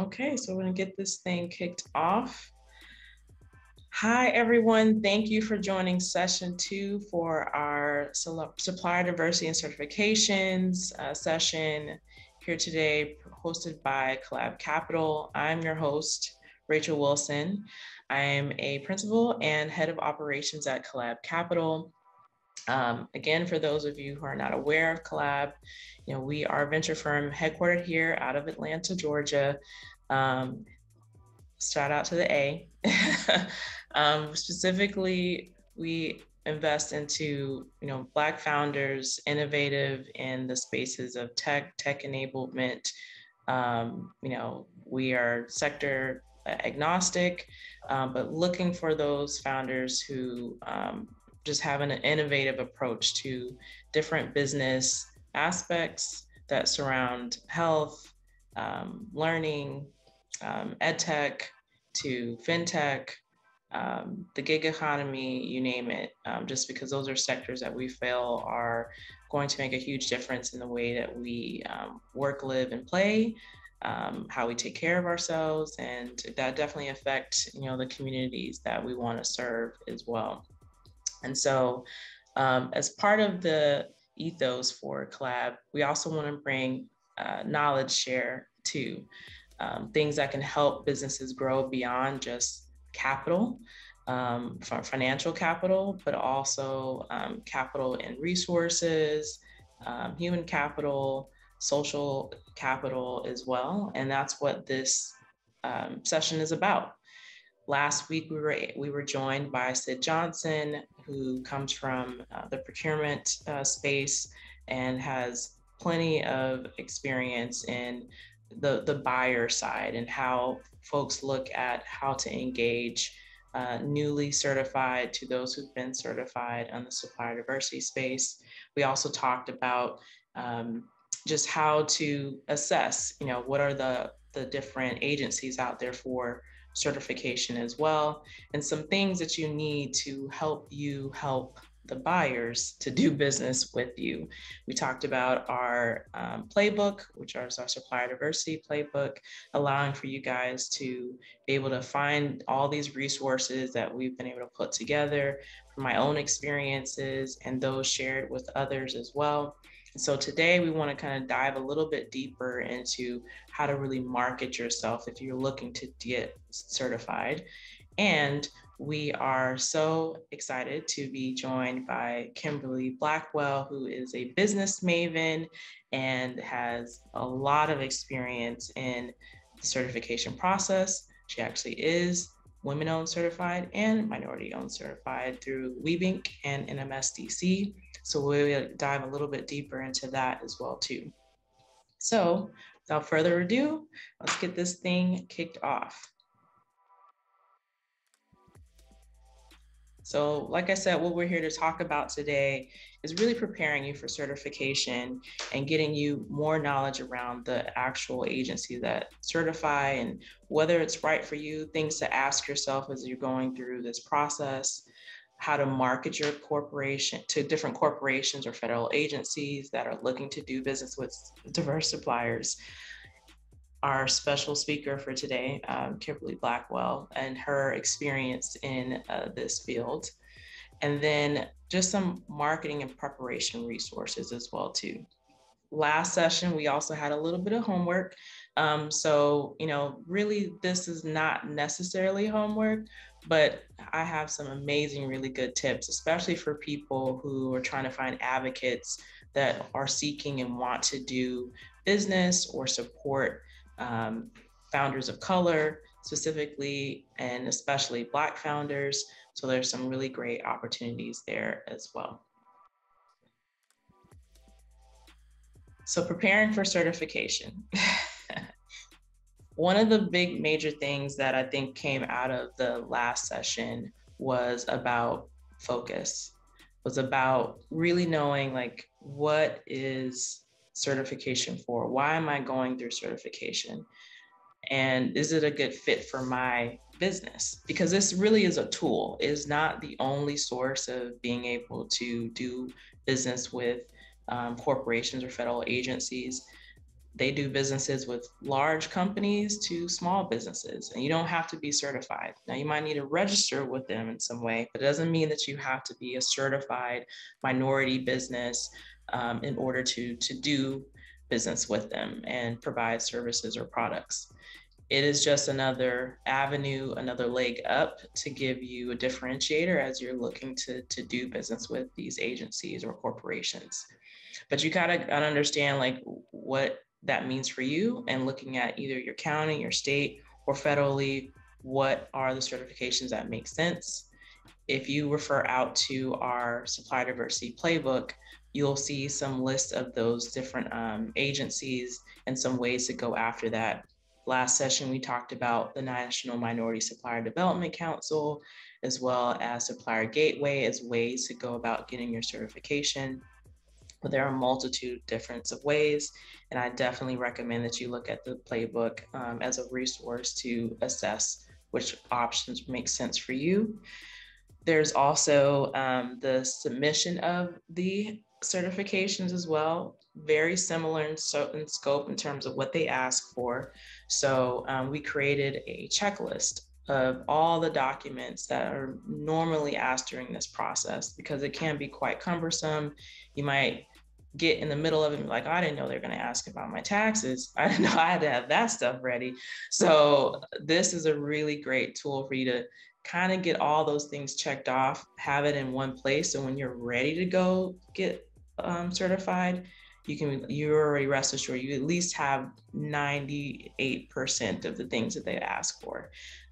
Okay, so we're gonna get this thing kicked off. Hi, everyone. Thank you for joining session 2 for our supplier diversity and certifications session here today, hosted by Collab Capital. I'm your host, Rachel Wilson. I am a principal and head of operations at Collab Capital. Again, for those of you who are not aware of Collab, we are a venture firm headquartered here out of Atlanta, Georgia. Shout out to the A. Specifically, we invest into Black founders, innovative in the spaces of tech enablement. We are sector agnostic, but looking for those founders who just have an innovative approach to different business aspects that surround health, learning, ed tech to fintech, the gig economy, you name it, just because those are sectors that we feel are going to make a huge difference in the way that we work, live, and play, how we take care of ourselves, and that definitely affects the communities that we want to serve as well. And so as part of the ethos for Collab, we also want to bring knowledge share too. Things that can help businesses grow beyond just capital, for financial capital, but also capital in resources, human capital, social capital as well. And that's what this session is about. Last week, we were joined by Sid Johnson, who comes from the procurement space and has plenty of experience in the buyer side and how folks look at how to engage newly certified to those who've been certified on the supplier diversity space. We also talked about just how to assess, what are the different agencies out there for certification as well, and some things that you need to help you help the buyers to do business with you. We talked about our playbook, which is our supplier diversity playbook, allowing for you guys to be able to find all these resources that we've been able to put together from my own experiences and those shared with others as well. So today we want to kind of dive a little bit deeper into how to really market yourself if you're looking to get certified. And we are so excited to be joined by Kimberly Blackwell, who is a business maven and has a lot of experience in the certification process. She actually is women-owned certified and minority-owned certified through WeBank and NMSDC. So we'll dive a little bit deeper into that as well too. So without further ado, let's get this thing kicked off. So like I said, what we're here to talk about today is really preparing you for certification and getting you more knowledge around the actual agency that certify and whether it's right for you, things to ask yourself as you're going through this process, how to market your corporation to different corporations or federal agencies that are looking to do business with diverse suppliers. Our special speaker for today, Kimberly Blackwell, and her experience in this field. And then just some marketing and preparation resources as well too. Last session, we also had a little bit of homework. So, really this is not necessarily homework, but I have some amazing, really good tips, especially for people who are trying to find advocates that are seeking and want to do business or support founders of color specifically, and especially Black founders. So there's some really great opportunities there as well. So preparing for certification. One of the big major things that I think came out of the last session was about focus, was about really knowing like, what is certification for? Why am I going through certification? And is it a good fit for my business? Because this really is a tool. It is not the only source of being able to do business with corporations or federal agencies. They do businesses with large companies to small businesses, and you don't have to be certified. Now, you might need to register with them in some way, but it doesn't mean that you have to be a certified minority business in order to do business with them and provide services or products. It is just another avenue, another leg up to give you a differentiator as you're looking to do business with these agencies or corporations. But you gotta understand like what that means for you, and looking at either your county, your state, or federally, what are the certifications that make sense. If you refer out to our supply diversity playbook, you'll see some lists of those different agencies and some ways to go after that. Last session, we talked about the National Minority Supplier Development Council, as well as Supplier Gateway as ways to go about getting your certification. But there are a multitude difference of ways, and I definitely recommend that you look at the playbook as a resource to assess which options make sense for you. There's also the submission of the certifications as well, very similar in scope in terms of what they ask for. So we created a checklist of all the documents that are normally asked during this process, because it can be quite cumbersome. You might get in the middle of it and be like, oh, I didn't know they were going to ask about my taxes. I didn't know I had to have that stuff ready. So this is a really great tool for you to kind of get all those things checked off, have it in one place. So when you're ready to go get certified, you're already rest assured you at least have 98% of the things that they ask for.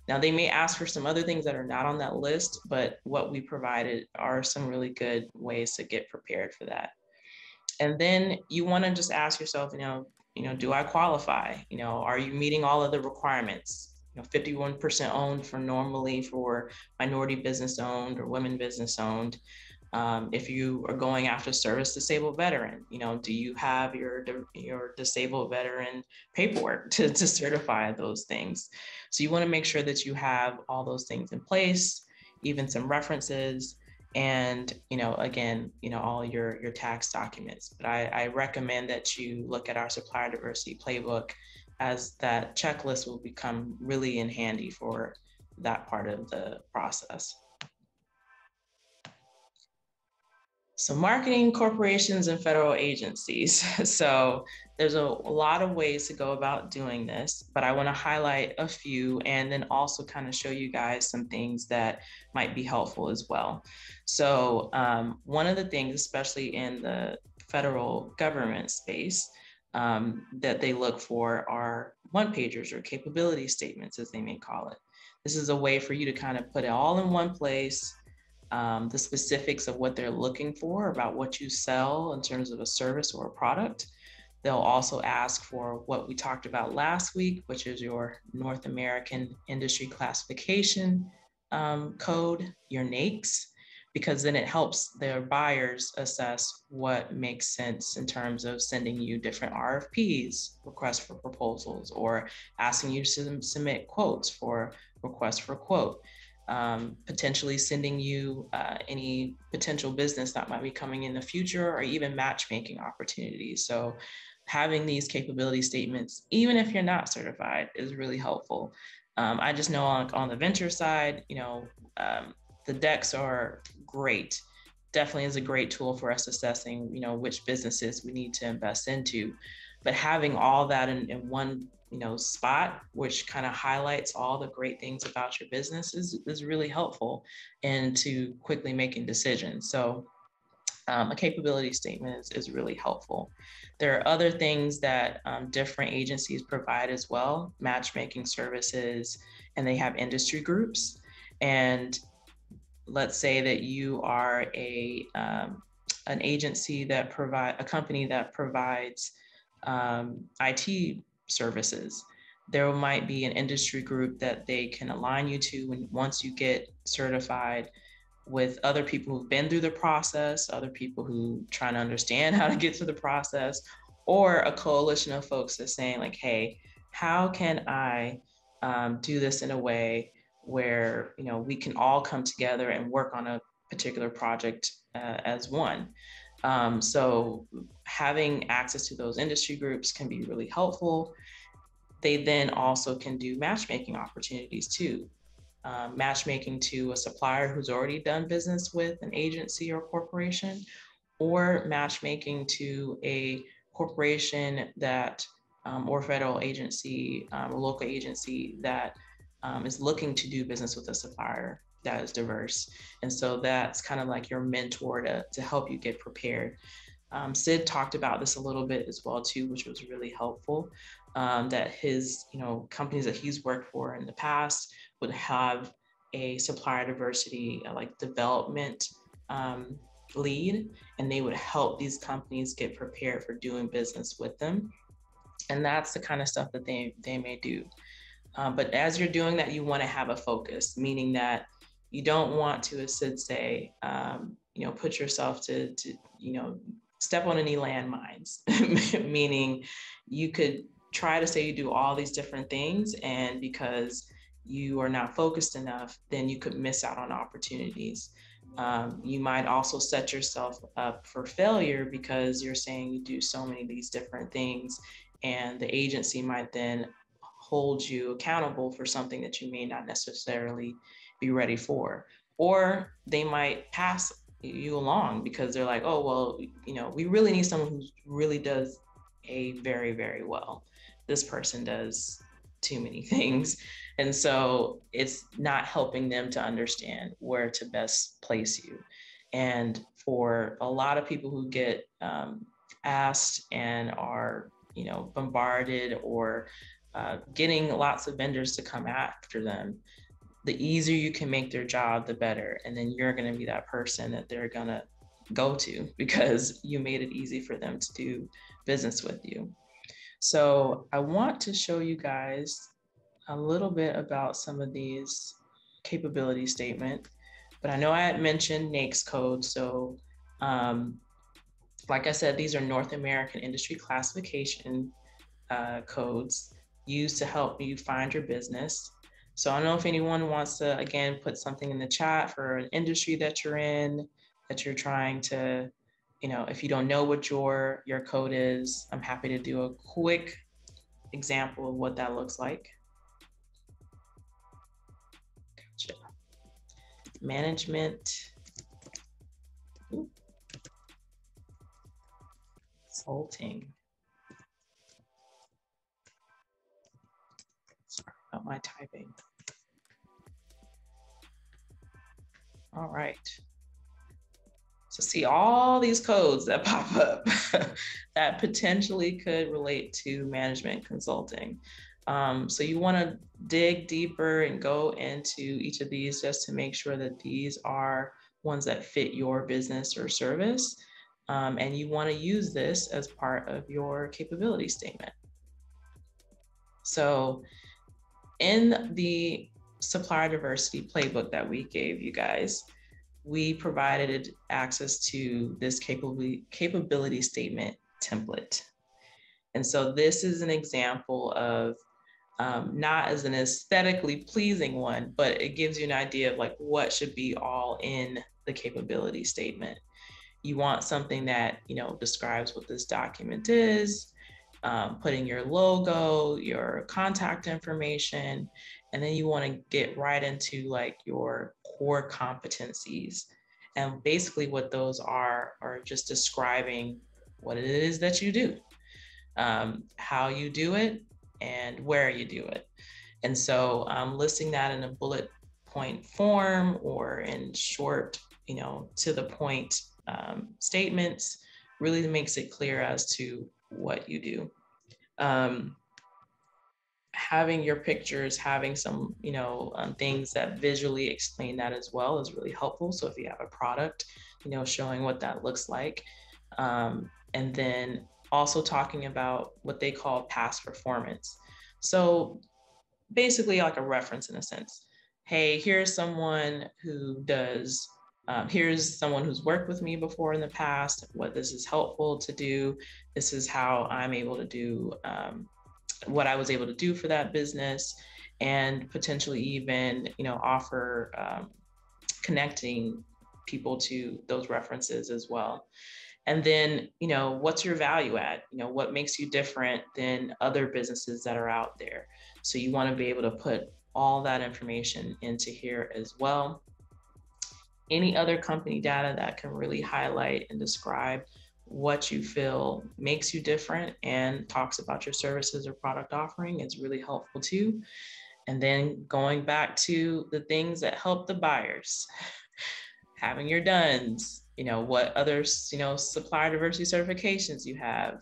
Now, they may ask for some other things that are not on that list, but what we provided are some really good ways to get prepared for that. And then you want to just ask yourself, do I qualify? Are you meeting all of the requirements? 51% owned for minority business owned or women business owned. If you are going after service disabled veteran, do you have your disabled veteran paperwork to certify those things? So you want to make sure that you have all those things in place, even some references, and again, all your tax documents. But I recommend that you look at our supplier diversity playbook, as that checklist will become really in handy for that part of the process. So marketing, corporations, and federal agencies. So there's a lot of ways to go about doing this, but I want to highlight a few and then also kind of show you guys some things that might be helpful as well. So one of the things, especially in the federal government space, that they look for are one-pagers or capability statements, as they may call it. This is a way for you to kind of put it all in one place, the specifics of what they're looking for about what you sell in terms of a service or a product. They'll also ask for what we talked about last week, which is your North American Industry Classification code, your NAICS, because then it helps their buyers assess what makes sense in terms of sending you different RFPs, requests for proposals, or asking you to submit quotes for requests for quote. Potentially sending you any potential business that might be coming in the future, or even matchmaking opportunities. So having these capability statements, even if you're not certified, is really helpful. I just know on the venture side, the decks are great. Definitely is a great tool for us assessing, which businesses we need to invest into. But having all that in one spot, which kind of highlights all the great things about your business, is really helpful into quickly making decisions. So a capability statement is really helpful. There are other things that different agencies provide as well, matchmaking services, and they have industry groups. And let's say that you are an agency that a company that provides IT services. There might be an industry group that they can align you to once you get certified, with other people who've been through the process, other people who trying to understand how to get through the process, or a coalition of folks that's saying like, hey, how can I do this in a way where we can all come together and work on a particular project as one. So having access to those industry groups can be really helpful. They then also can do matchmaking opportunities too. Matchmaking to a supplier who's already done business with an agency or corporation, or matchmaking to a corporation that or federal agency or local agency that is looking to do business with a supplier that is diverse. And so that's kind of like your mentor to help you get prepared. Sid talked about this a little bit as well too, which was really helpful. That his, companies that he's worked for in the past would have a supplier diversity like development lead, and they would help these companies get prepared for doing business with them. And that's the kind of stuff that they may do. But as you're doing that, you want to have a focus, meaning that you don't want to, as Sid say, put yourself to step on any landmines, meaning you could try to say you do all these different things, and because you are not focused enough, then you could miss out on opportunities. You might also set yourself up for failure because you're saying you do so many of these different things, and the agency might then hold you accountable for something that you may not necessarily be ready for. Or they might pass you along because they're like, oh, well, we really need someone who really does A very, very well. This person does too many things. And so it's not helping them to understand where to best place you. And for a lot of people who get asked and are, bombarded or getting lots of vendors to come after them, the easier you can make their job, the better. And then you're going to be that person that they're going to go to because you made it easy for them to do business with you. So I want to show you guys a little bit about some of these capability statement, but I know I had mentioned NAICS code. So like I said, these are North American industry classification codes used to help you find your business. So I don't know if anyone wants to, again, put something in the chat for an industry that you're in, that you're trying to, if you don't know what your code is, I'm happy to do a quick example of what that looks like. Management consulting. Sorry about my typing. All right. So see all these codes that pop up that potentially could relate to management consulting. So you want to dig deeper and go into each of these just to make sure that these are ones that fit your business or service. And you want to use this as part of your capability statement. So in the supplier diversity playbook that we gave you guys, we provided access to this capability statement template. And so this is an example of not as an aesthetically pleasing one, but it gives you an idea of like what should be all in the capability statement. You want something that, describes what this document is, putting your logo, your contact information, and then you want to get right into like your core competencies. And basically what those are just describing what it is that you do, how you do it, and where you do it. And so listing that in a bullet point form or in short, to the point statements really makes it clear as to what you do. Having your pictures, having some, things that visually explain that as well is really helpful. So if you have a product, showing what that looks like. And then also talking about what they call past performance. So basically like a reference in a sense. Hey, here's someone who does, here's someone who's worked with me before in the past, what this is helpful to do. This is how I'm able to do what I was able to do for that business, and potentially even, offer connecting people to those references as well. And then, what's your value add? What makes you different than other businesses that are out there? So you want to be able to put all that information into here as well. Any other company data that can really highlight and describe what you feel makes you different and talks about your services or product offering is really helpful too. And then going back to the things that help the buyers, having your DUNS, what other, supplier diversity certifications you have.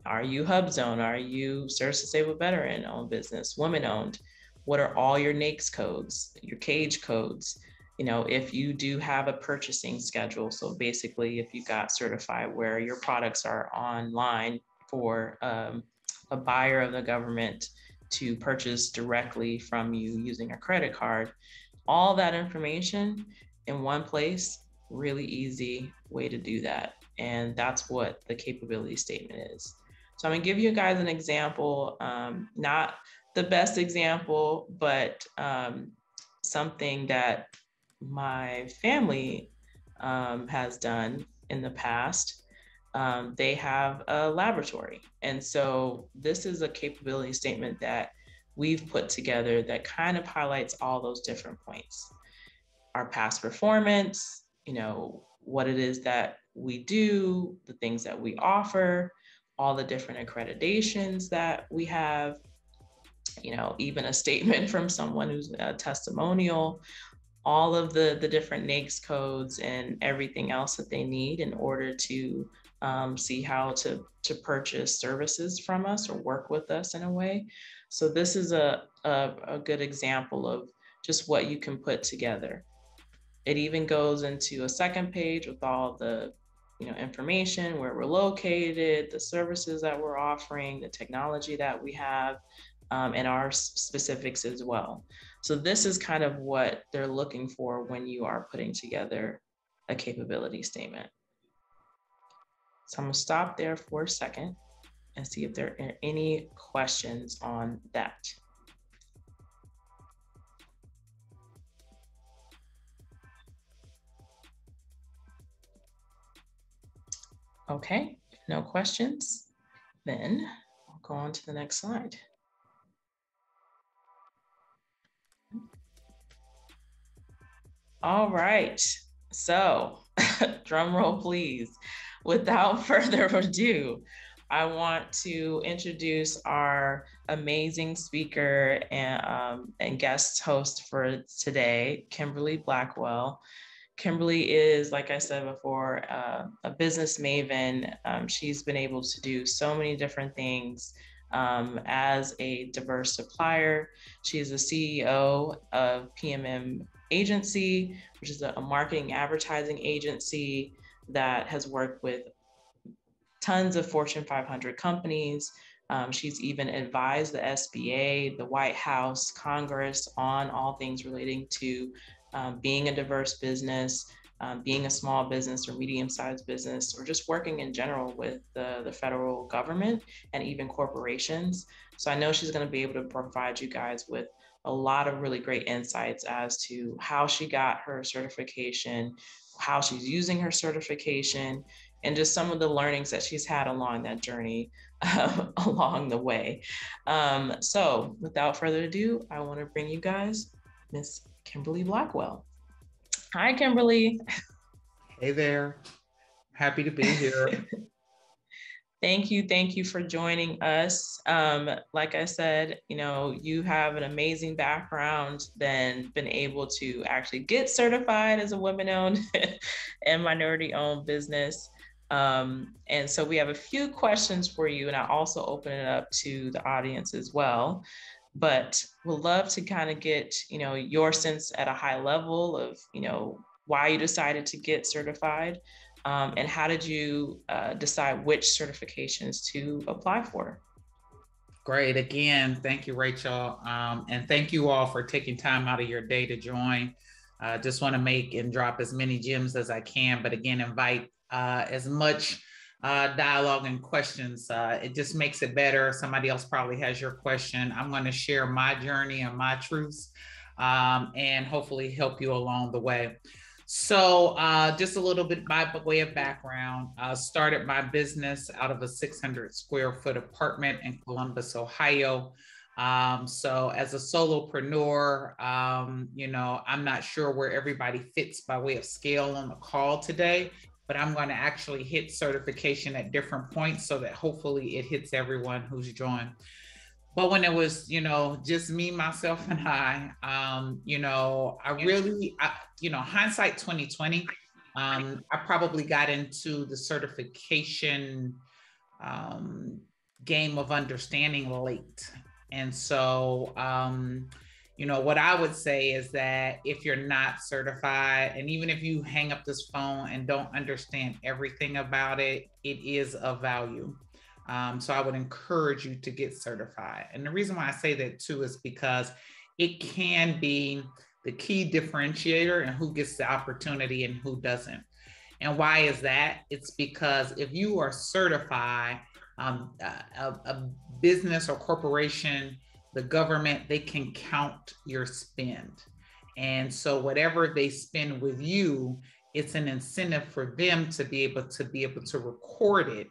Are you HubZone? Are you Service Disabled Veteran owned business, women owned? What are all your NAICS codes, your CAGE codes? If you do have a purchasing schedule. So basically, if you got certified where your products are online for a buyer of the government to purchase directly from you using a credit card, all that information in one place, really easy way to do that. And that's what the capability statement is. So I'm gonna give you guys an example, not the best example, but something that my family has done in the past. They have a laboratory. And so this is a capability statement that we've put together that kind of highlights all those different points. Our past performance, what it is that we do, the things that we offer, all the different accreditations that we have, even a statement from someone who's a testimonial, all of the different NAICS codes and everything else that they need in order to see how to purchase services from us or work with us in a way. So this is a good example of just what you can put together. It even goes into a second page with all the information, where we're located, the services that we're offering, the technology that we have, and our specifics as well. So this is kind of what they're looking for when you are putting together a capability statement. So I'm gonna stop there for a second and see if there are any questions on that. Okay, if no questions, then I'll go on to the next slide. All right, so drum roll, please. Without further ado, I want to introduce our amazing speaker and guest host for today, Kimberly Blackwell. Kimberly is, like I said before, a business maven. She's been able to do so many different things as a diverse supplier. She is the CEO of PMM Agency, which is a marketing advertising agency that has worked with tons of Fortune 500 companies. She's even advised the SBA, the White House, Congress on all things relating to being a diverse business, being a small business or medium-sized business, or just working in general with the federal government and even corporations. So I know she's going to be able to provide you guys with a lot of really great insights as to how she got her certification, how she's using her certification, and just some of the learnings that she's had along that journey along the way. So without further ado, I want to bring you guys Miss Kimberly Blackwell. Hi, Kimberly. Hey there. Happy to be here. Thank you for joining us. Like I said, you have an amazing background, then been able to actually get certified as a women-owned and minority-owned business. And so we have a few questions for you, and I also open it up to the audience as well. But we'd love to kind of get, your sense at a high level of, why you decided to get certified. And how did you decide which certifications to apply for? Great. Again, thank you, Rachel. And thank you all for taking time out of your day to join. Just want to make and drop as many gems as I can, but again, invite as much dialogue and questions. It just makes it better. Somebody else probably has your question. I'm going to share my journey and my truths and hopefully help you along the way. So just a little bit by way of background, started my business out of a 600 square foot apartment in Columbus, Ohio. So as a solopreneur, you know, I'm not sure where everybody fits by way of scale on the call today, but I'm going to actually hit certification at different points so that hopefully it hits everyone who's joined. But when it was, you know, just me, myself, and I, you know, you know, hindsight 2020, I probably got into the certification game of understanding late. And so, you know, what I would say is that if you're not certified, and even if you hang up this phone and don't understand everything about it, it is of value. So I would encourage you to get certified. And the reason why I say that too is because it can be the key differentiator in who gets the opportunity and who doesn't. And why is that? It's because if you are certified, a business or corporation, the government, they can count your spend. And so whatever they spend with you, it's an incentive for them to be able to record it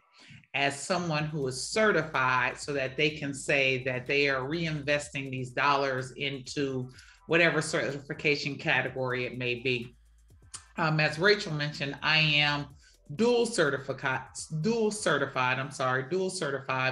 as someone who is certified so that they can say that they are reinvesting these dollars into whatever certification category it may be. As Rachel mentioned, I am dual certified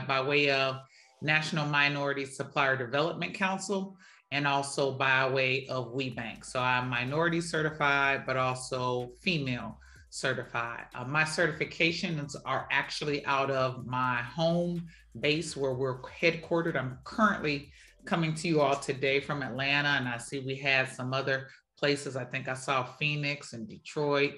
by way of National Minority Supplier Development Council and also by way of WeBank. So I'm minority certified, but also female certified. My certifications are actually out of my home base where we're headquartered. I'm currently coming to you all today from Atlanta, and I see we had some other places. I think I saw Phoenix and Detroit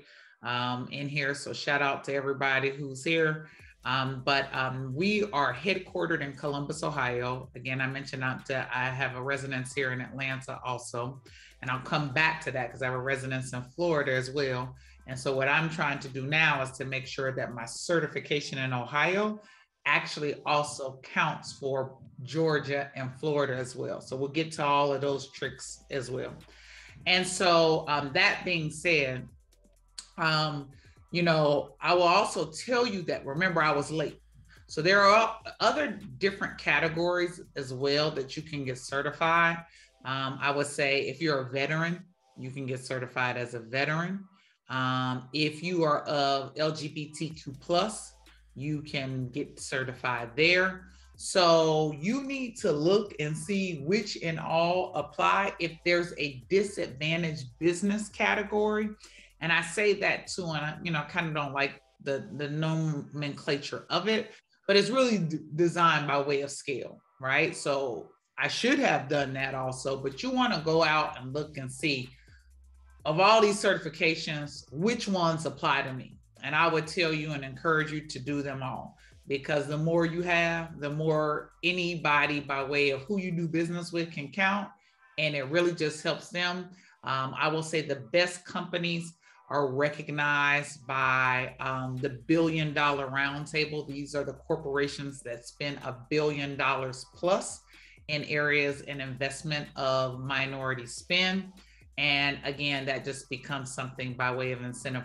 in here. So shout out to everybody who's here. But we are headquartered in Columbus, Ohio. Again, I mentioned that I have a residence here in Atlanta also, and I'll come back to that because I have a residence in Florida as well. And so what I'm trying to do now is to make sure that my certification in Ohio actually also counts for Georgia and Florida as well. So we'll get to all of those tricks as well. And so that being said, you know, I will also tell you that, remember, I was late. So there are other different categories as well that you can get certified. I would say if you're a veteran, you can get certified as a veteran. If you are of LGBTQ+, you can get certified there. So you need to look and see which and all apply. If there's a disadvantaged business category, and I say that too, and I, you know, kind of don't like the nomenclature of it, but it's really designed by way of scale, right? So I should have done that also, but you want to go out and look and see of all these certifications, which ones apply to me. And I would tell you and encourage you to do them all, because the more you have, the more anybody by way of who you do business with can count. And it really just helps them. I will say the best companies are recognized by the $1 billion roundtable. These are the corporations that spend $1 billion plus in areas in investment of minority spend. And again, that just becomes something by way of incentive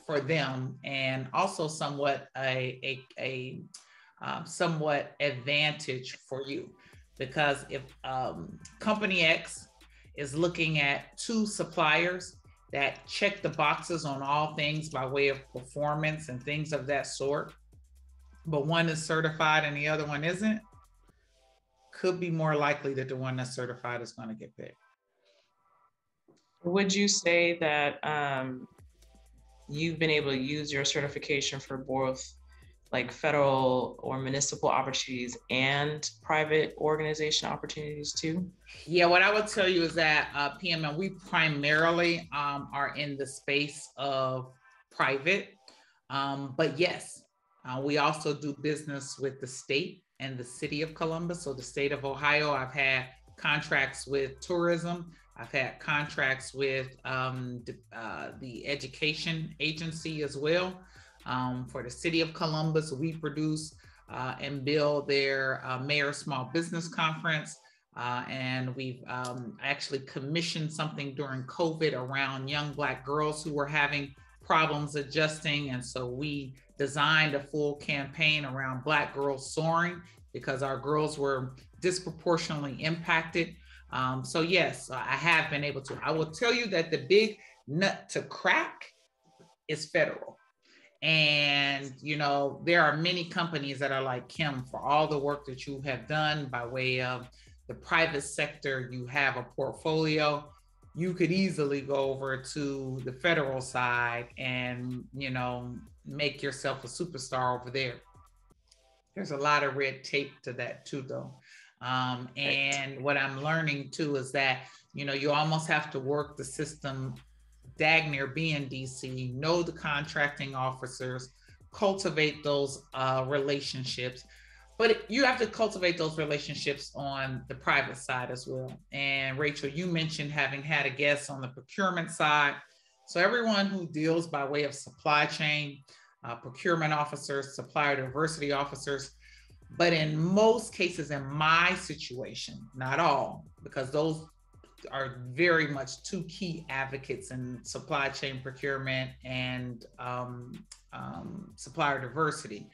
for them, and also somewhat a somewhat advantage for you, because if company X is looking at 2 suppliers that check the boxes on all things by way of performance and things of that sort, but one is certified and the other one isn't, could be more likely that the one that's certified is going to get picked. Would you say that you've been able to use your certification for both like federal or municipal opportunities and private organization opportunities too? Yeah, what I would tell you is that PMM, we primarily are in the space of private, but yes, we also do business with the state and the city of Columbus. So the state of Ohio, I've had contracts with tourism. I've had contracts with the education agency as well. For the city of Columbus, we produce and build their Mayor Small Business Conference. And we've actually commissioned something during COVID around young Black girls who were having problems adjusting. And so we designed a full campaign around Black girls soaring, because our girls were disproportionately impacted. So yes, I have been able to. I will tell you that the big nut to crack is federal. And, you know, there are many companies that are like, Kim, for all the work that you have done by way of the private sector, you have a portfolio. You could easily go over to the federal side and, you know, make yourself a superstar over there. There's a lot of red tape to that too, though. And what I'm learning too is that, you know, you almost have to work the system dag near being DC, know the contracting officers, cultivate those relationships. But you have to cultivate those relationships on the private side as well. And Rachel, you mentioned having had a guest on the procurement side. So everyone who deals by way of supply chain, procurement officers, supplier diversity officers, but in most cases, in my situation, not all, because those are very much two key advocates in supply chain procurement and supplier diversity.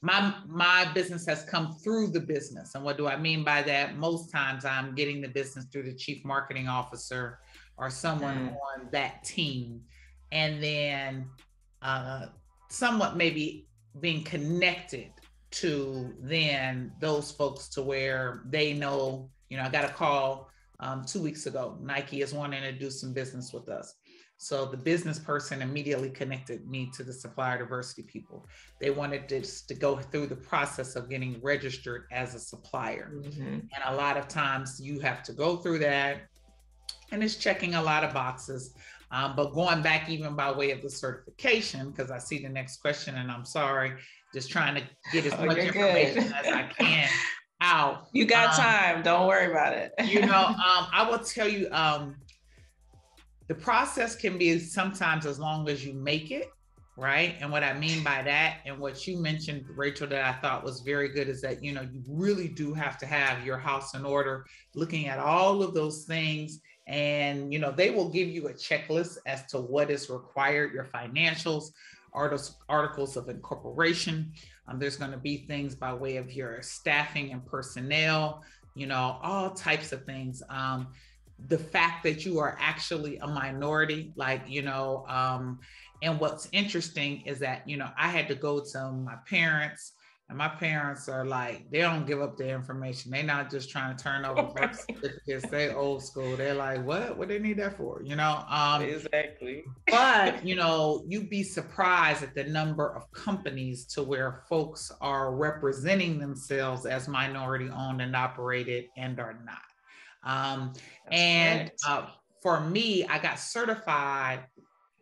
My business has come through the business. And what do I mean by that? Most times I'm getting the business through the chief marketing officer or someone on that team. And then somewhat maybe being connected to then those folks to where they know, you know, I got a call 2 weeks ago, Nike is wanting to do some business with us. So the business person immediately connected me to the supplier diversity people. They wanted to go through the process of getting registered as a supplier. And a lot of times you have to go through that, and it's checking a lot of boxes. But going back even by way of the certification, because I see the next question, and I'm sorry, just trying to get as much information as I can out. You got time, don't worry about it. You know, I will tell you, the process can be sometimes as long as you make it, right? And what I mean by that, and what you mentioned, Rachel, that I thought was very good, is that, you know, you really do have to have your house in order, looking at all of those things. And, you know, they will give you a checklist as to what is required, your financials, articles of incorporation. There's going to be things by way of your staffing and personnel, you know, all types of things. The fact that you are actually a minority, like, you know, and what's interesting is that, you know, I had to go to my parents, and my parents are like, they don't give up their information. They're not just trying to turn over birth certificates. They old school. They're like, what do they need that for? You know? Exactly. But, you know, you'd be surprised at the number of companies to where folks are representing themselves as minority owned and operated and are not. For me, I got certified.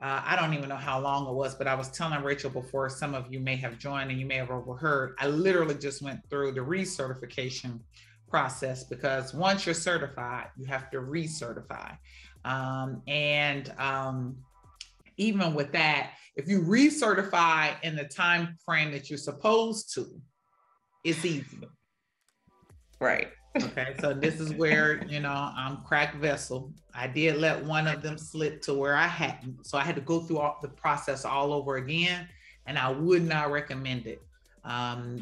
I don't even know how long it was, but I was telling Rachel before, some of you may have joined and you may have overheard, I literally just went through the recertification process, because once you're certified, you have to recertify. Even with that, if you recertify in the time frame that you're supposed to, it's easy. Right. Okay, so this is where, you know, I'm cracked vessel. I did let one of them slip to where I hadn't. So I had to go through the process all over again, and I would not recommend it.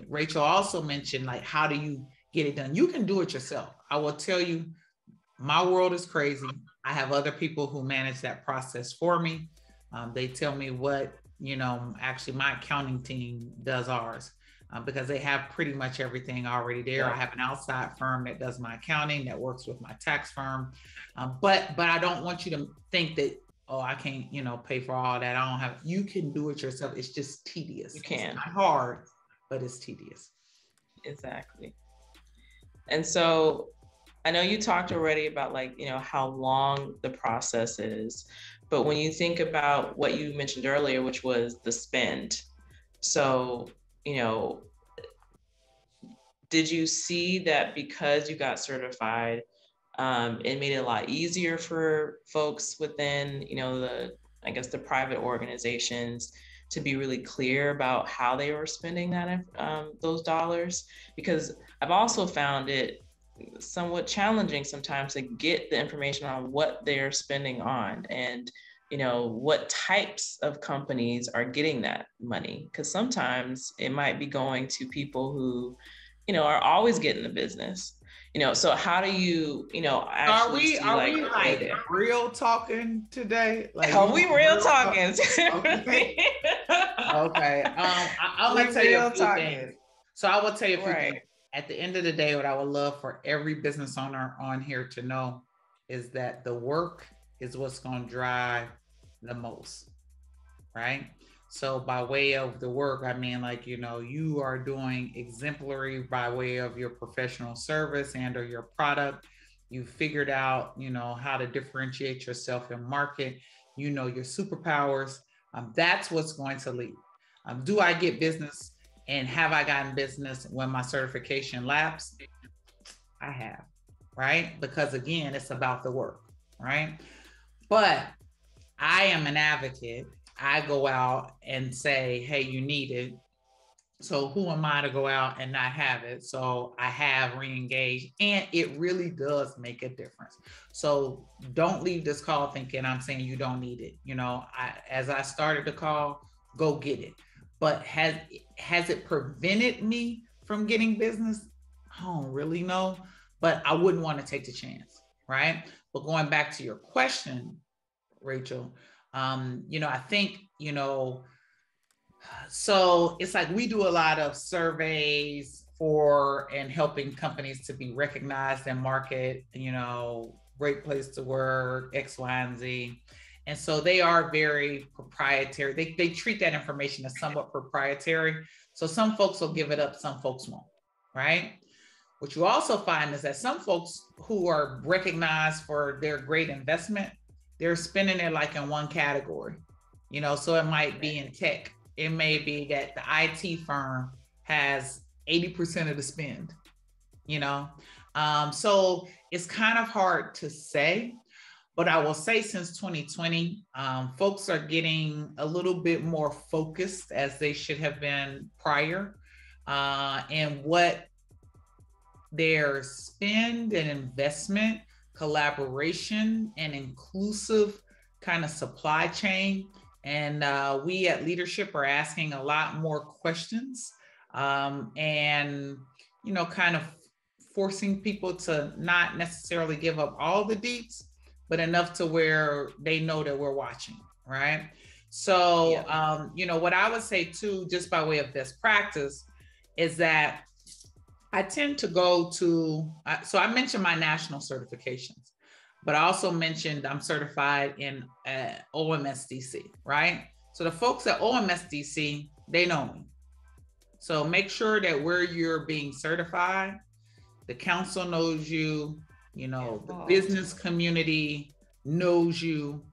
Rachel also mentioned, like, how do you get it done? You can do it yourself. I will tell you, my world is crazy. I have other people who manage that process for me. They tell me what, you know, actually my accounting team does ours. Because they have pretty much everything already there. I have an outside firm that does my accounting, that works with my tax firm. But I don't want you to think that, oh, I can't, you know, pay for all that. I don't have, you can do it yourself. It's just tedious. You can. It's not hard, but it's tedious. Exactly. And so I know you talked already about, like, you know, how long the process is, but when you think about what you mentioned earlier, which was the spend. So, you know, did you see that because you got certified, it made it a lot easier for folks within, you know, the private organizations to be really clear about how they were spending that those dollars? Because I've also found it somewhat challenging sometimes to get the information on what they're spending on, and what types of companies are getting that money, because sometimes it might be going to people who are always getting the business. So how do you actually see are like we like real talking today? Like, are we real talking? Okay. Okay. I'm gonna tell you a few things. So I will tell you a few things. At the end of the day, what I would love for every business owner on here to know is that the work is what's going to drive the most, right? So by way of the work, I mean, like, you are doing exemplary by way of your professional service and or your product. You figured out, how to differentiate yourself in market, your superpowers. That's what's going to lead. Do I get business, and have I gotten business when my certification lapsed? I have, right? Because again, it's about the work, right? But I am an advocate. I go out and say, hey, you need it. So who am I to go out and not have it? So I have re-engaged, and it really does make a difference. So don't leave this call thinking I'm saying you don't need it. As I started the call, go get it. But has it prevented me from getting business? I don't really know, but I wouldn't want to take the chance, right? But going back to your question, Rachel, I think, so it's like we do a lot of surveys and helping companies to be recognized and market, great place to work, X, Y, and Z. And so they are very proprietary. They treat that information as somewhat proprietary. So some folks will give it up, some folks won't, right? What you also find is that some folks who are recognized for their great investment, they're spending it like in one category, so it might be in tech. It may be that the IT firm has 80% of the spend, so it's kind of hard to say. But I will say since 2020, folks are getting a little bit more focused, as they should have been prior, and what their spend and investment, collaboration, and inclusive kind of supply chain. And we at leadership are asking a lot more questions, and, kind of forcing people to not necessarily give up all the deets, but enough to where they know that we're watching, right? So, what I would say too, just by way of best practice, is that I tend to go to, so I mentioned my national certifications, but I also mentioned I'm certified in OMSDC, right? So the folks at OMSDC, they know me. So make sure that where you're being certified, the council knows you, the business community knows you,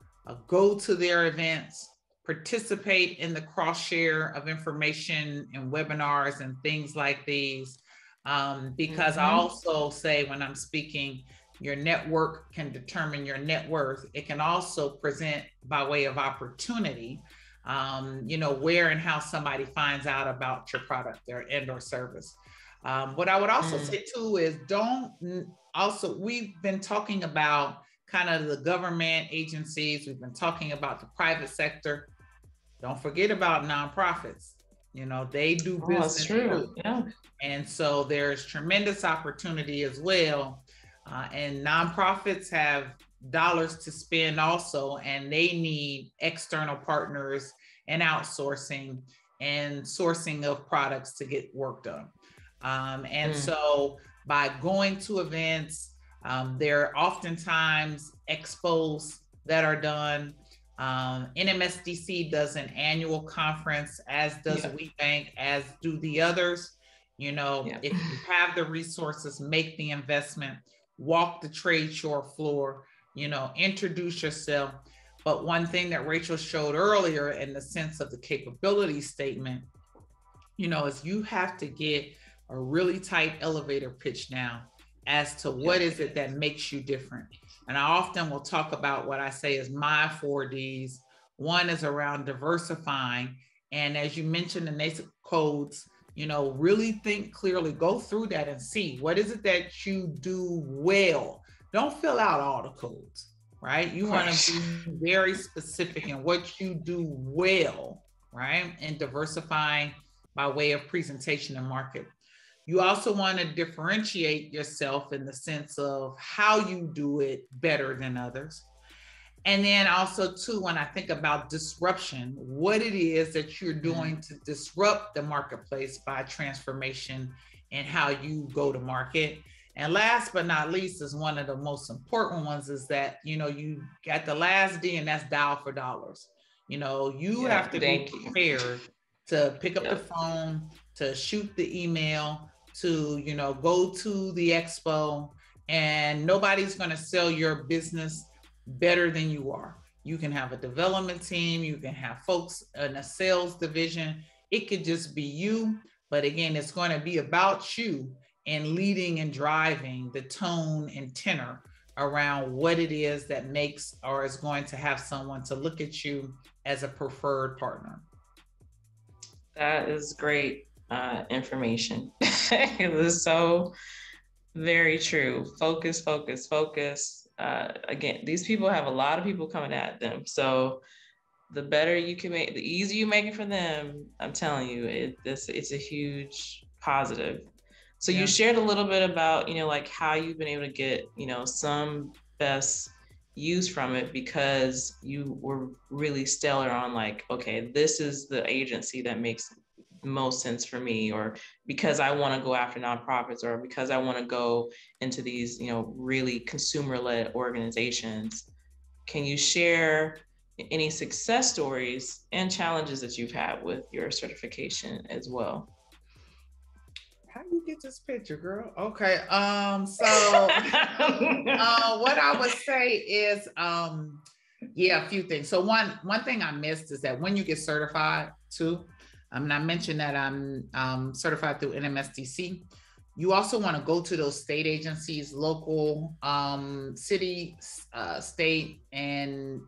go to their events, participate in the cross share of information and webinars and things like these. Because I also say when I'm speaking, your network can determine your net worth. It can also present by way of opportunity, where and how somebody finds out about your product and or service. What I would also say too is we've been talking about kind of the government agencies. We've been talking about the private sector. Don't forget about nonprofits. They do business. That's true. Yeah. And so there's tremendous opportunity as well. And nonprofits have dollars to spend also, and they need external partners and outsourcing and sourcing of products to get work done. So by going to events, there are oftentimes expos that are done. NMSDC does an annual conference, as does WeBank, as do the others. If you have the resources, make the investment, walk the trade show floor, introduce yourself. But one thing that Rachel showed earlier in the sense of the capability statement, is you have to get a really tight elevator pitch now as to what is it that makes you different. And I often will talk about what I say is my 4Ds. One is around diversifying. And as you mentioned, the NAICS codes, Really think clearly, go through that and see what is it that you do well. Don't fill out all the codes, right? You want to be very specific in what you do well, right? And diversifying by way of presentation and market. You also want to differentiate yourself in the sense of how you do it better than others. And then also too, when I think about disruption, what it is that you're doing to disrupt the marketplace by transformation and how you go to market. And last but not least is one of the most important ones is that, you got the last D, and that's dial for dollars. You have to be prepared to pick up the phone, to shoot the email, to, go to the expo, and nobody's going to sell your business better than you are. You can have a development team, you can have folks in a sales division. It could just be you, but again, it's going to be about you and leading and driving the tone and tenor around what it is that makes or is going to have someone to look at you as a preferred partner. That is great information. It was so very true. Focus, focus, focus. Again, these people have a lot of people coming at them. So the better you can make, the easier you make it for them, I'm telling you, it's a huge positive. So you shared a little bit about, like how you've been able to get, some best use from it because you were really stellar on like, okay, this is the agency that makes most sense for me, or because I want to go after nonprofits, or because I want to go into these, really consumer-led organizations. Can you share any success stories and challenges that you've had with your certification as well? How do you get this picture, girl? Okay. So what I would say is, a few things. So one thing I missed is that when you get certified too, and I mentioned that I'm certified through NMSDC. You also want to go to those state agencies, local, city, state, and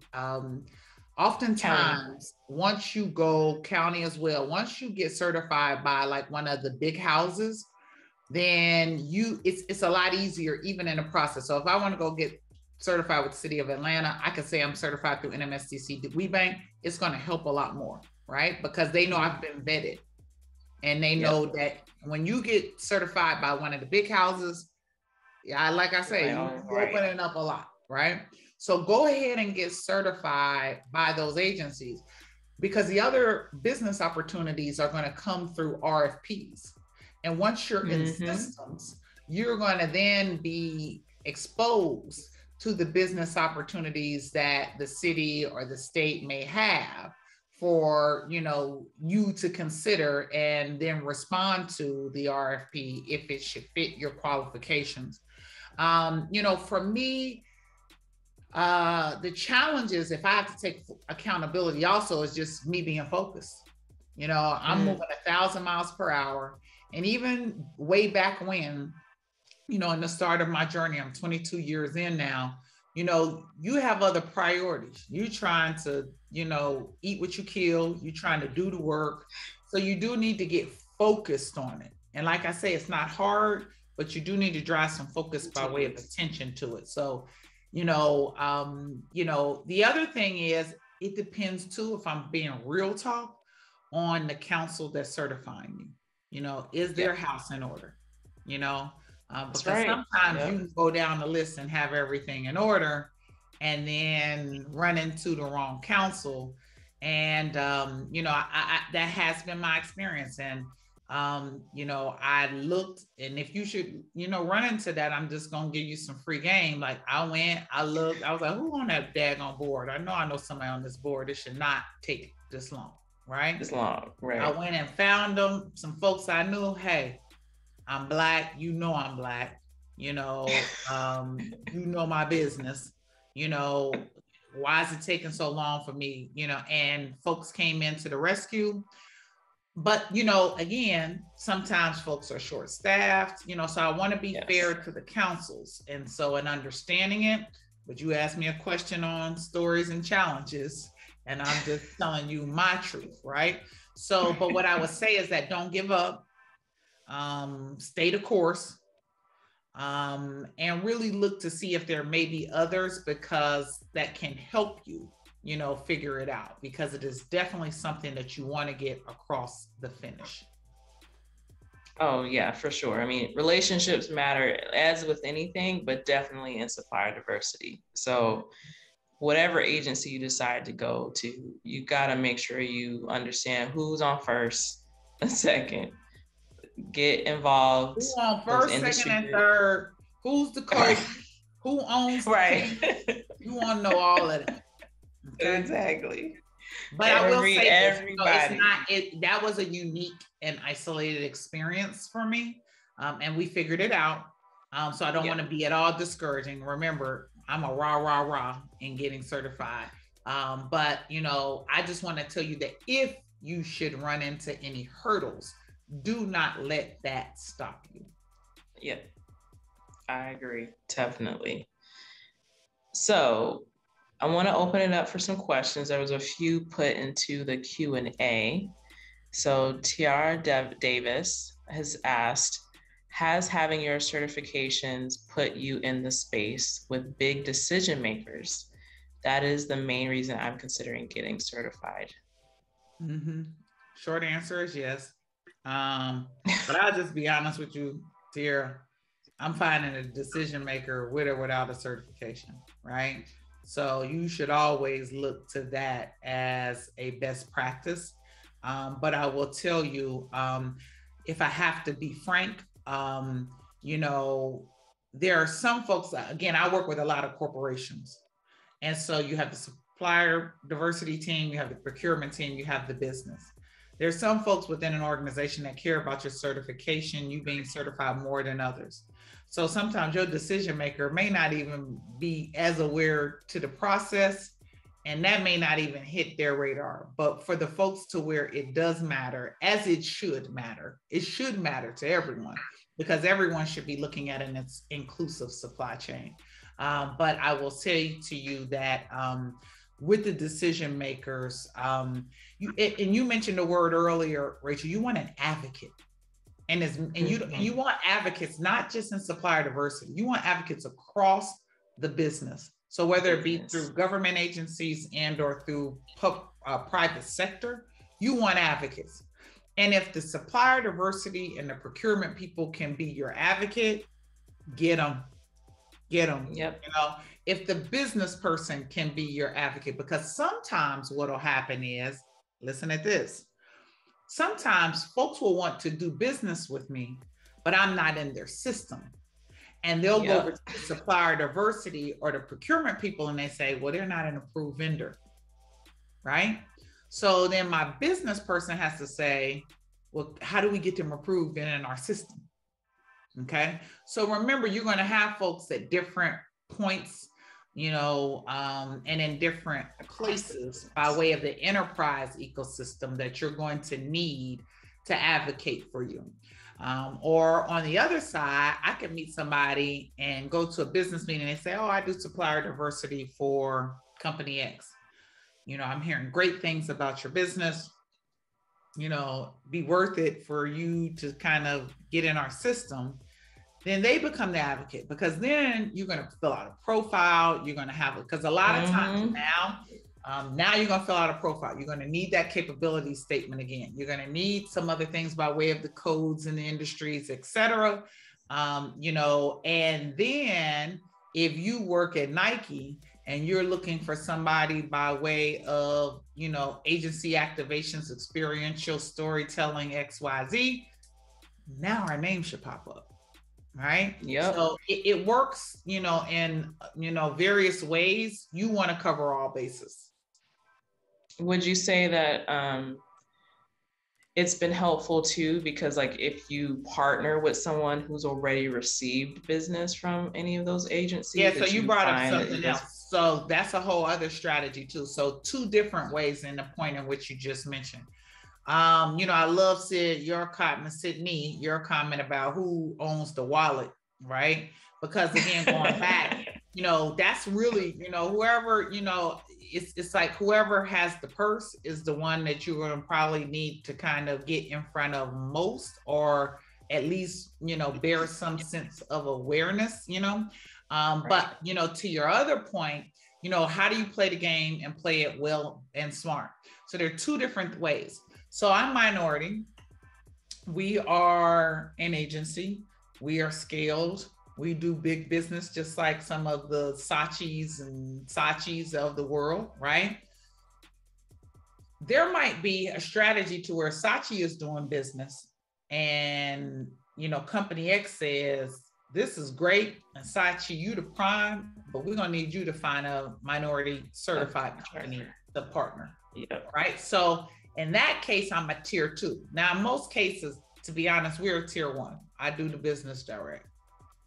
oftentimes once you go county as well, once you get certified by like one of the big houses, then it's a lot easier even in the process. So if I want to go get certified with the city of Atlanta, I can say I'm certified through NMSDC WeBank. It's going to help a lot more, right? Because they know I've been vetted, and they know that when you get certified by one of the big houses, like I say, you're opening up a lot, right? So go ahead and get certified by those agencies, because the other business opportunities are going to come through RFPs. And once you're in systems, you're going to then be exposed to the business opportunities that the city or the state may have for, you to consider and then respond to the RFP if it should fit your qualifications. For me, the challenges, if I have to take accountability also, is just me being focused. I'm moving 1,000 miles per hour. And even way back when, in the start of my journey, I'm 22 years in now, you have other priorities. You're trying to, eat what you kill. You're trying to do the work. So you do need to get focused on it. And like I say, it's not hard, but you do need to drive some focus by way of attention to it. So, the other thing is, it depends too, if I'm being real talk, on the council that's certifying you. Is their house in order? Because sometimes you can go down the list and have everything in order and then run into the wrong council. And, that has been my experience. And, I looked, and if you should, run into that, I'm just going to give you some free game. Like I went, I looked, I was like, who on that daggone board? I know somebody on this board. It should not take this long. Right? This long, right. I went and found them, some folks I knew. Hey, I'm Black. I'm Black. You know my business. Why is it taking so long for me? And folks came into the rescue. But, again, sometimes folks are short-staffed, so I want to be fair to the councils. And so in understanding it, but you asked me a question on stories and challenges, and I'm just telling you my truth, right? So, but what I would say is that don't give up. stay the course, and really look to see if there may be others, because that can help you, you know, figure it out, because it is definitely something that you want to get across the finish. Oh yeah, for sure. I mean, relationships matter as with anything, but definitely in supplier diversity. So whatever agency you decide to go to, you got to make sure you understand who's on first and second. Get involved. Who on first, second, and third? Who's the coach? Who owns the team? You want to know all of that. Okay? Exactly. But I will say this, it's not, that was a unique and isolated experience for me. And we figured it out. So I don't want to be at all discouraging. Remember, I'm a rah in getting certified. But, you know, I just want to tell you that if you should run into any hurdles, do not let that stop you. Yeah, I agree. Definitely. So I want to open it up for some questions. There was a few put into the Q&A. So Tiara Davis has asked, has having your certifications put you in the space with big decision makers? That is the main reason I'm considering getting certified. Mm-hmm. Short answer is yes. But I'll just be honest with you, Tiara. I'm finding a decision maker with or without a certification, right? So you should always look to that as a best practice. But I will tell you, if I have to be frank, you know, there are some folks, again, I work with a lot of corporations. And so you have the supplier diversity team, you have the procurement team, you have the business. There's some folks within an organization that care about your certification, you being certified more than others. So sometimes your decision maker may not even be as aware to the process, and that may not even hit their radar. But for the folks to where it does matter, as it should matter to everyone, because everyone should be looking at an inclusive supply chain. But I will say to you that with the decision makers, you mentioned the word earlier, Rachel, you want an advocate. And you want advocates, not just in supplier diversity, you want advocates across the business. So whether it be through government agencies and or through private sector, you want advocates. And if the supplier diversity and the procurement people can be your advocate, get them. Yep. You know, if the business person can be your advocate, because sometimes what'll happen is, listen at this. Sometimes folks will want to do business with me, but I'm not in their system. And they'll go over to the supplier diversity or the procurement people and they say, well, they're not an approved vendor, right? So then my business person has to say, well, how do we get them approved and in our system? Okay. So remember, you're going to have folks at different points, you know, and in different places by way of the enterprise ecosystem that you're going to need to advocate for you. Or on the other side, I can meet somebody and go to a business meeting and say, oh, I do supplier diversity for company X. You know, I'm hearing great things about your business. You know, be worth it for you to kind of get in our system. Then they become the advocate, because then you're going to fill out a profile. You're going to have it, because a lot of times now you're going to fill out a profile. You're going to need that capability statement again. You're going to need some other things by way of the codes and the industries, et cetera. You know, and then if you work at Nike and you're looking for somebody by way of, you know, agency activations, experiential storytelling, XYZ, now our name should pop up. Right. Yeah. So it works, you know, in, you know, various ways. You want to cover all bases. Would you say that it's been helpful too, because like if you partner with someone who's already received business from any of those agencies? Yeah. So you brought up something else. So that's a whole other strategy too. So two different ways in the point in which you just mentioned. You know, I love your comment about who owns the wallet, right? Because again, going back, you know, that's really, you know, whoever, you know, it's like whoever has the purse is the one that you're going to probably need to kind of get in front of most, or at least, bear some sense of awareness, but, to your other point, how do you play the game and play it well and smart? So there are two different ways. So I'm minority. We are an agency. We are scaled. We do big business, just like some of the Sachis and Sachis of the world, right? There might be a strategy to where Sachi is doing business and, company X says, this is great. And Sachi, you the prime, but we're going to need you to find a minority certified company to partner. Right. So in that case, I'm a tier 2. Now, in most cases, to be honest, we're a tier 1. I do the business direct.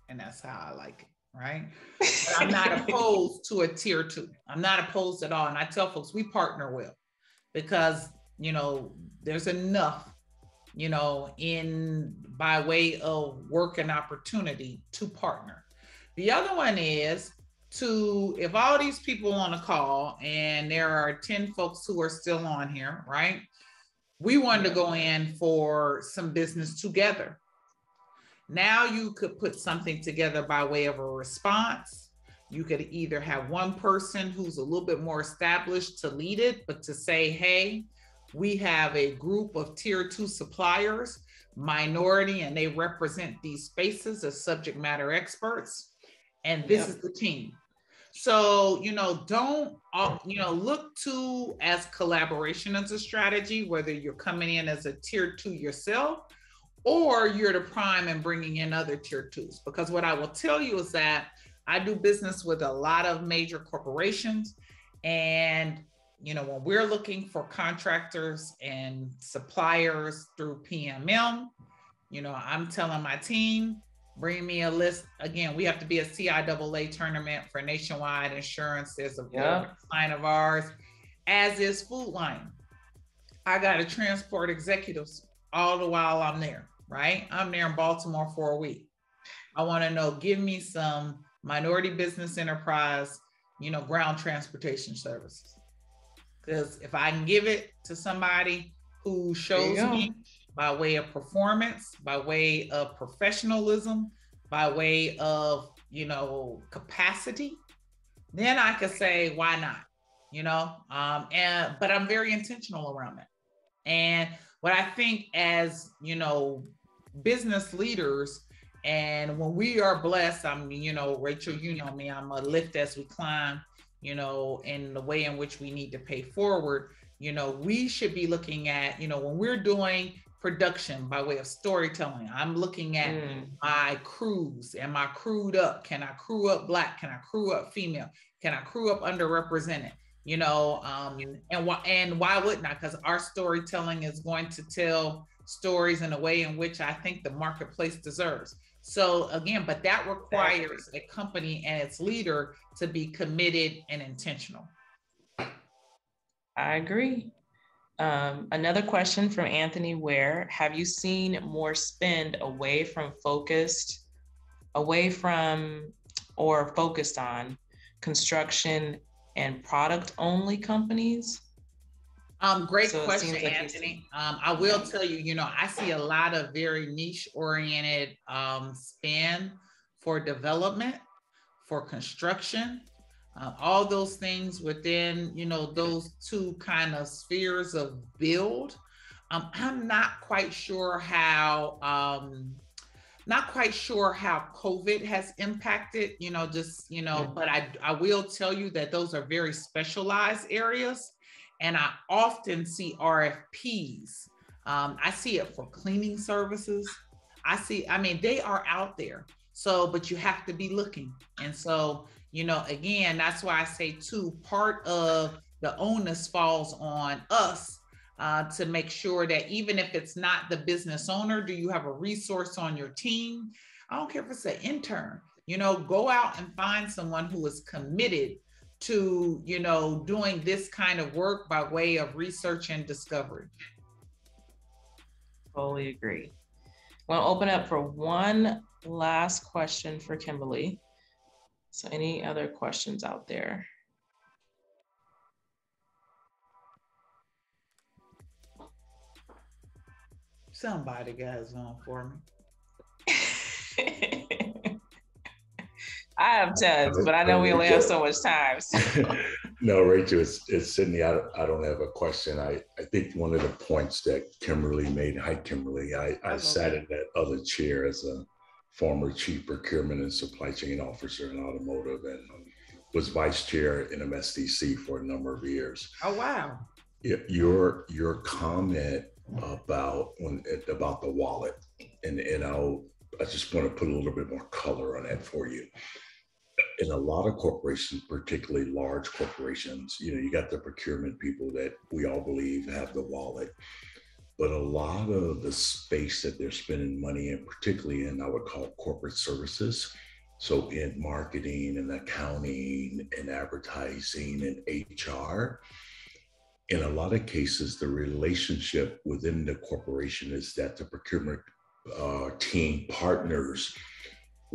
And that's how I like it. Right. But I'm not opposed to a tier 2. I'm not opposed at all. And I tell folks, we partner well because, there's enough, in by way of work and opportunity to partner. The other one is if all these people on a call and there are 10 folks who are still on here, right? We wanted to go in for some business together. Now you could put something together by way of a response. You could either have one person who's a little bit more established to lead it, but to say, hey, we have a group of tier 2 suppliers, minority, and they represent these spaces as subject matter experts. And this is the team. So, don't, look to as collaboration as a strategy, whether you're coming in as a tier 2 yourself, or you're the prime and bringing in other tier 2s. Because what I will tell you is that I do business with a lot of major corporations. And, when we're looking for contractors and suppliers through PMM, I'm telling my team, bring me a list. Again, we have to be a CIAA tournament for Nationwide Insurance. There's a client of ours, as is Food Line. I got to transport executives all the while I'm there, right? I'm there in Baltimore for a week. I want to know, give me some minority business enterprise, ground transportation services. Because if I can give it to somebody who shows me by way of performance, by way of professionalism, by way of, capacity, then I could say, why not? But I'm very intentional around that. And what I think as, business leaders, and when we are blessed, I'm, Rachel, me, I'm a lift as we climb, in the way in which we need to pay forward. We should be looking at, when we're doing production by way of storytelling, I'm looking at my crews. Am I crewed up? Can I crew up Black? Can I crew up female? Can I crew up underrepresented? And why wouldn't I? Because our storytelling is going to tell stories in a way in which I think the marketplace deserves. So again, but that requires a company and its leader to be committed and intentional. I agree. Another question from Anthony Ware: have you seen more spend away from or focused on construction and product only companies? Great question, Anthony. I will tell you, I see a lot of very niche oriented spend for development, for construction, all those things within, those two kind of spheres of build. I'm not quite sure how COVID has impacted, but I will tell you that those are very specialized areas. And I often see RFPs. I see it for cleaning services. They are out there. So, but you have to be looking. And so, again, that's why I say too, part of the onus falls on us to make sure that even if it's not the business owner, do you have a resource on your team? I don't care if it's an intern, go out and find someone who is committed to, doing this kind of work by way of research and discovery. Totally agree. We'll open up for one last question for Kimberly. So any other questions out there? Somebody got one for me. I have tons, but I know we only have so much time. So. No, Rachel, it's Sydney. I don't have a question. I think one of the points that Kimberly made, hi, Kimberly, I sat in that other chair as a former chief procurement and supply chain officer in automotive and was vice chair in MSDC for a number of years. Oh, wow. Your comment about the wallet, and I just want to put a little bit more color on that for you. In a lot of corporations, particularly large corporations, you got the procurement people that we all believe have the wallet, but a lot of the space that they're spending money in, particularly in, I would call corporate services. So in marketing and accounting and advertising and HR, in a lot of cases, the relationship within the corporation is that the procurement team partners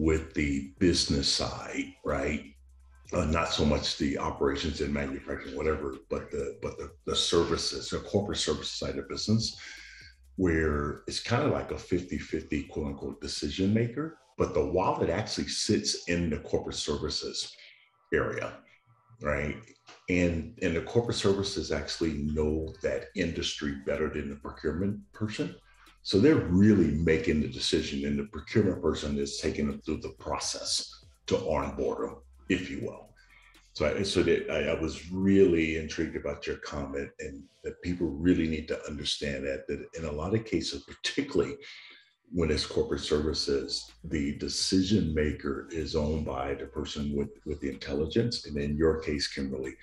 with the business side, right? Not so much the operations and manufacturing, whatever, but the services, the corporate service side of business, where it's kind of like a 50-50 quote unquote decision maker, but the wallet actually sits in the corporate services area, right? And the corporate services actually know that industry better than the procurement person. So they're really making the decision, and the procurement person is taking them through the process to onboard them, if you will. So I was really intrigued about your comment, and that people really need to understand that in a lot of cases, particularly when it's corporate services, the decision maker is owned by the person with the intelligence. And in your case, Kimberly,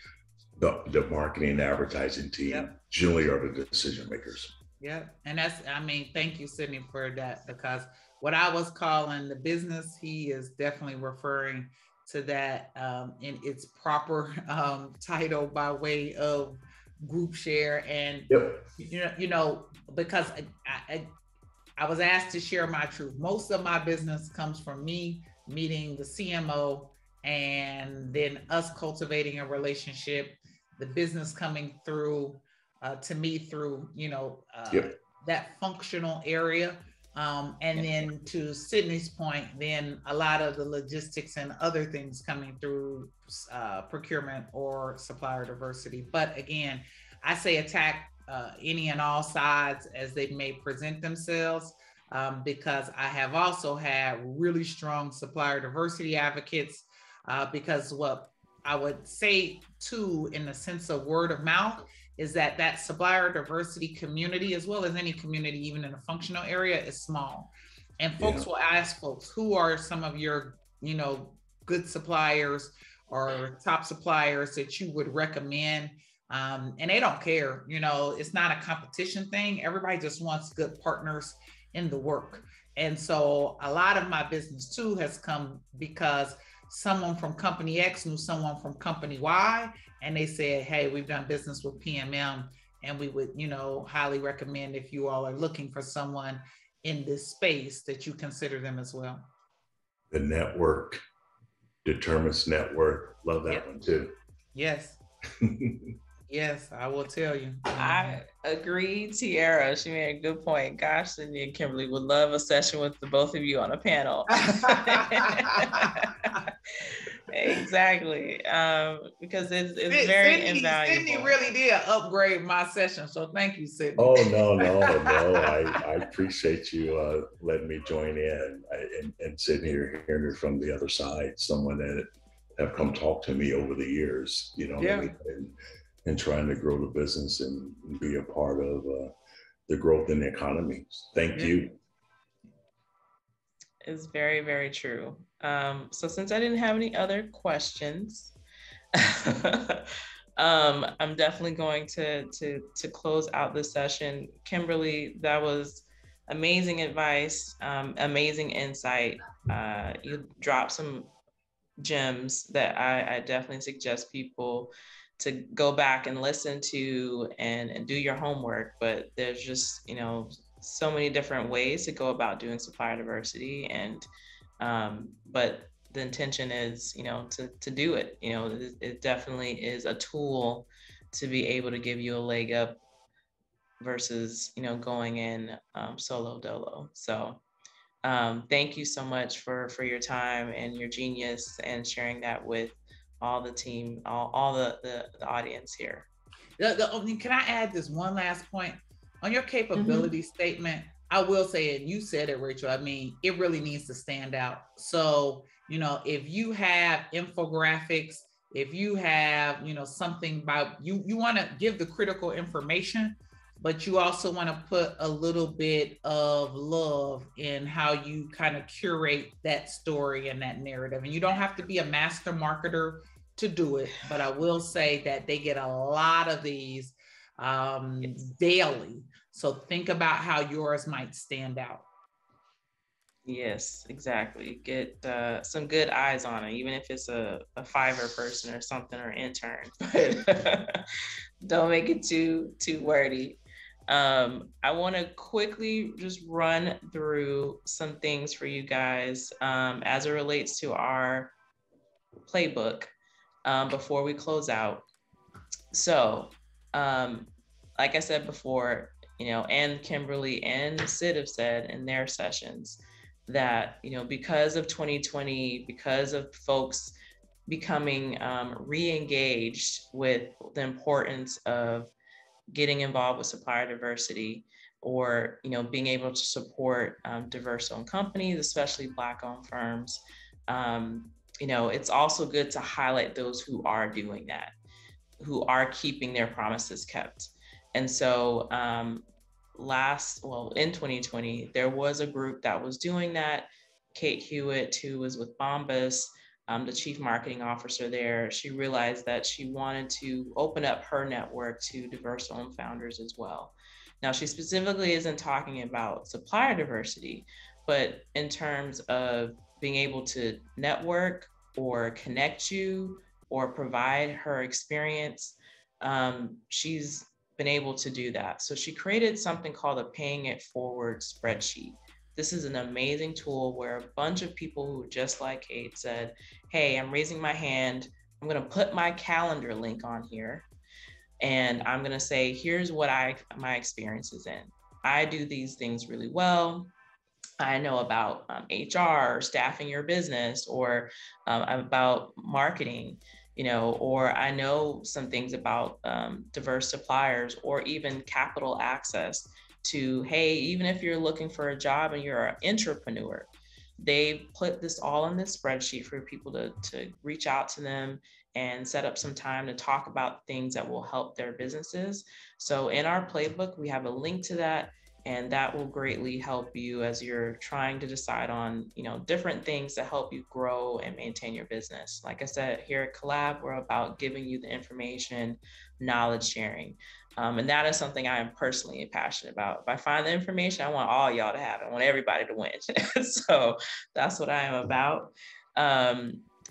the marketing and advertising team generally are the decision makers. Yeah. And thank you, Sydney, for that, because what I was calling the business, he is definitely referring to that in its proper title by way of group share. And, because I was asked to share my truth. Most of my business comes from me meeting the CMO and then us cultivating a relationship, the business coming through to me through, that functional area. And then to Sydney's point, then a lot of the logistics and other things coming through procurement or supplier diversity. But again, I say attack any and all sides as they may present themselves, because I have also had really strong supplier diversity advocates, because what I would say too, in the sense of word of mouth, is that supplier diversity community, as well as any community, even in a functional area, is small. And folks will ask folks, who are some of your, good suppliers or top suppliers that you would recommend? And they don't care, it's not a competition thing. Everybody just wants good partners in the work. And so a lot of my business too has come because someone from company X knew someone from company Y, and they said, hey, we've done business with PMM, and we would, highly recommend, if you all are looking for someone in this space, that you consider them as well. The network determines network. Love that one too. Yes. Yes, I will tell you. I agree, Tiara. She made a good point. Gosh, Sydney and Kimberly would love a session with the both of you on a panel. Exactly. Because it's very invaluable. Sydney really did upgrade my session. So thank you, Sydney. Oh, no. I appreciate you letting me join in and sitting here hearing it from the other side, someone that have come talk to me over the years, and trying to grow the business and be a part of the growth in the economy. Thank you. It's very, very true. So since I didn't have any other questions, I'm definitely going to close out this session. Kimberly, that was amazing advice, amazing insight. You dropped some gems that I definitely suggest people to go back and listen to and do your homework. But there's just, so many different ways to go about doing supplier diversity, and but the intention is, to do it. It definitely is a tool to be able to give you a leg up versus, going in solo dolo. So Thank you so much for your time and your genius and sharing that with all the team, all the audience here. Can I add this one last point? On your capability statement, I will say it, you said it, Rachel. I mean, it really needs to stand out. So, you know, if you have infographics, if you have, you know, something about you want to give the critical information, but you also want to put a little bit of love in how you kind of curate that story and that narrative. And you don't have to be a master marketer to do it, but I will say that they get a lot of these daily. So think about how yours might stand out. Yes, exactly. Get some good eyes on it, even if it's a Fiverr person or something, or intern. But don't make it too wordy. I want to quickly just run through some things for you guys as it relates to our playbook before we close out. So, like I said before, you know, and Kimberly and Sid have said in their sessions that, you know, because of 2020, because of folks becoming re-engaged with the importance of getting involved with supplier diversity, or, you know, being able to support diverse-owned companies, especially Black-owned firms, you know, it's also good to highlight those who are doing that, who are keeping their promises kept. And so in 2020, there was a group that was doing that. Kate Hewitt, who was with Bombas, the chief marketing officer there, she realized that she wanted to open up her network to diverse-owned founders as well. Now, she specifically isn't talking about supplier diversity, but in terms of being able to network or connect you or provide her experience, she's been able to do that. So she created something called a Paying It Forward spreadsheet. This is an amazing tool where a bunch of people who, just like Kate, said, hey, I'm raising my hand. I'm going to put my calendar link on here. And I'm going to say, here's what my experience is in. I do these things really well. I know about HR, or staffing your business, or about marketing, you know, or I know some things about diverse suppliers, or even capital access to, hey, even if you're looking for a job and you're an entrepreneur, they put this all in this spreadsheet for people to reach out to them and set up some time to talk about things that will help their businesses. So in our playbook, we have a link to that, and that will greatly help you as you're trying to decide on, you know, different things to help you grow and maintain your business. Like I said, here at Collab, we're about giving you the information, knowledge sharing. And that is something I am personally passionate about. If I find the information, I want all y'all to have it. I want everybody to win. So that's what I am about.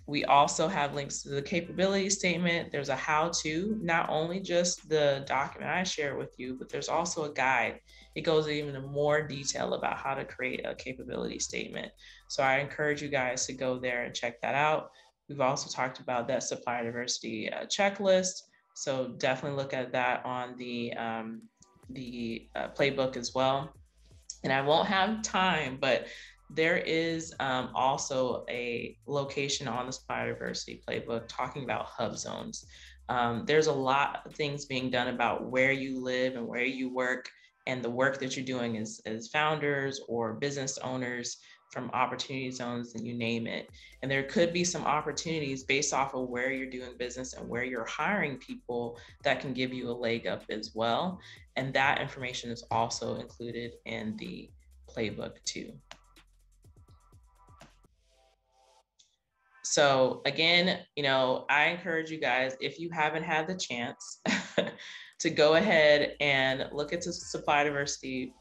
We also have links to the capability statement. There's a how-to, not only just the document I share with you, but there's also a guide. It goes even in more detail about how to create a capability statement. So I encourage you guys to go there and check that out. We've also talked about that supplier diversity checklist. So definitely look at that on the playbook as well. And I won't have time, but there is also a location on the supplier diversity playbook talking about hub zones. There's a lot of things being done about where you live and where you work, and the work that you're doing as founders or business owners, from opportunity zones, and you name it. And there could be some opportunities based off of where you're doing business and where you're hiring people that can give you a leg up as well. And that information is also included in the playbook too. So again, you know, I encourage you guys, if you haven't had the chance to go ahead and look at the supply diversity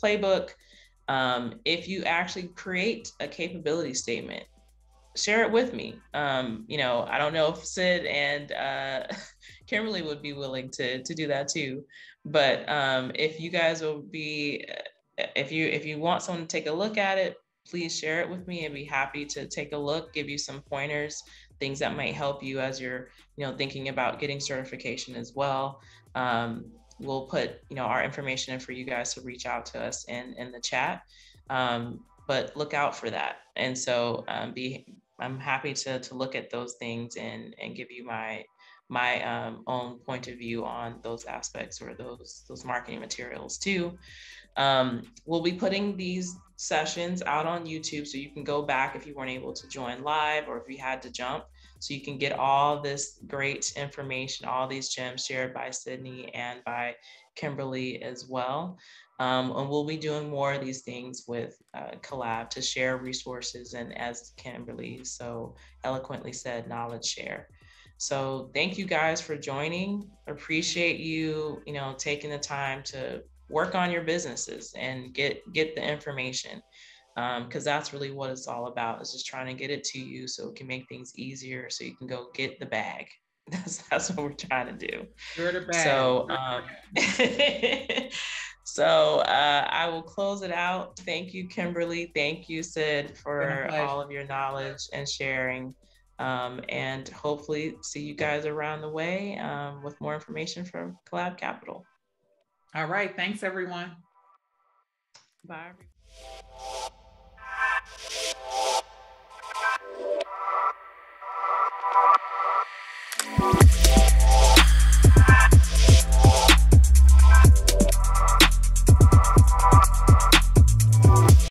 playbook. If you actually create a capability statement, share it with me. You know, I don't know if Sid and Kimberly would be willing to do that too. But if you guys will be, if you want someone to take a look at it, please share it with me and be happy to take a look, give you some pointers, things that might help you as you're, you know, thinking about getting certification as well. We'll put, you know, our information in for you guys to reach out to us in the chat. but look out for that. And so I'm happy to look at those things and give you my own point of view on those aspects or those marketing materials too. We'll be putting these sessions out on YouTube, so you can go back if you weren't able to join live or if you had to jump, so you can get all this great information, all these gems shared by Sydney and by Kimberly as well. And we'll be doing more of these things with Collab to share resources, and as Kimberly so eloquently said, knowledge share. So thank you guys for joining. Appreciate you, taking the time to work on your businesses and get the information, because that's really what it's all about, is just trying to get it to you so it can make things easier so you can go get the bag. That's what we're trying to do. You're the bag. So so I will close it out. Thank you, Kimberly. Thank you, Sid, for all of your knowledge and sharing. And hopefully see you guys around the way with more information from Collab Capital. All right. Thanks, everyone. Bye.